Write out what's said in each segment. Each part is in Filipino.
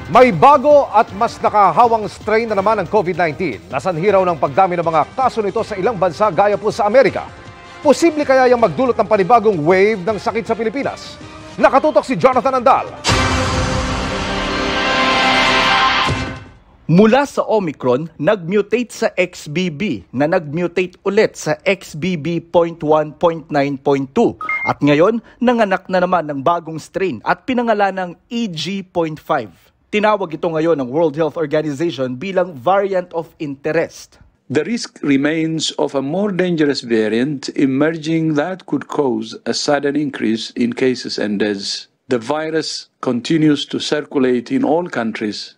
May bago at mas nakahawang strain na naman ng COVID-19. Nasanhi raw ng pagdami ng mga kaso nito sa ilang bansa gaya po sa Amerika. Posible kaya yung magdulot ng panibagong wave ng sakit sa Pilipinas? Nakatutok si Jonathan Andal. Mula sa Omicron, nag-mutate sa XBB na nag-mutate ulit sa XBB.1.9.2 at ngayon nanganak na naman ng bagong strain at pinangalan ng EG.5. Tinawag ito ngayon ng World Health Organization bilang variant of interest. The risk remains of a more dangerous variant emerging that could cause a sudden increase in cases and deaths. The virus continues to circulate in all countries,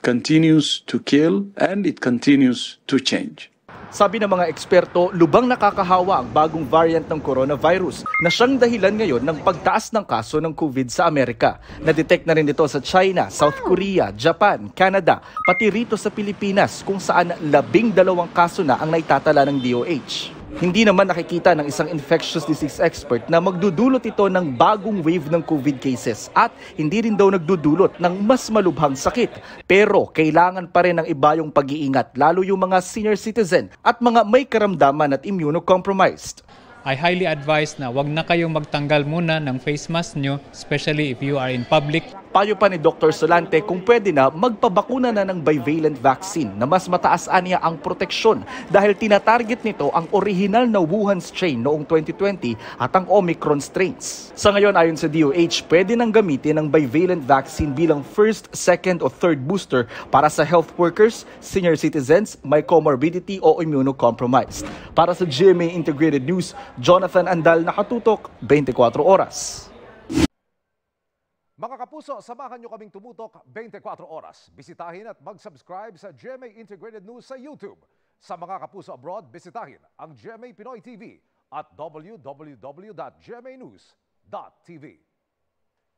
continues to kill, and it continues to change. Sabi ng mga eksperto, lubang nakakahawa ang bagong variant ng coronavirus na siyang dahilan ngayon ng pagtaas ng kaso ng COVID sa Amerika. Na-detect na rin ito sa China, South Korea, Japan, Canada, pati rito sa Pilipinas kung saan 12 kaso na ang naitatala ng DOH. Hindi naman nakikita ng isang infectious disease expert na magdudulot ito ng bagong wave ng COVID cases at hindi rin daw nagdudulot ng mas malubhang sakit. Pero kailangan pa rin ng iba yung pag-iingat, lalo yung mga senior citizen at mga may karamdaman at immunocompromised. I highly advise na wag na kayong magtanggal muna ng face mask nyo, especially if you are in public. Payo pa ni Dr. Solante kung pwede na magpabakuna na ng bivalent vaccine na mas mataas aniya ang proteksyon dahil tinatarget nito ang original na Wuhan strain noong 2020 at ang Omicron strains. Sa ngayon ayon sa DOH, pwede nang gamitin ang bivalent vaccine bilang first, second o third booster para sa health workers, senior citizens, may comorbidity o immunocompromised. Para sa GMA Integrated News, Jonathan Andal, nakatutok 24 oras. Mga kapuso, samahan nyo kaming tumutok 24 oras. Bisitahin at mag-subscribe sa GMA Integrated News sa YouTube. Sa mga kapuso abroad, bisitahin ang GMA Pinoy TV at www.gmanews.tv.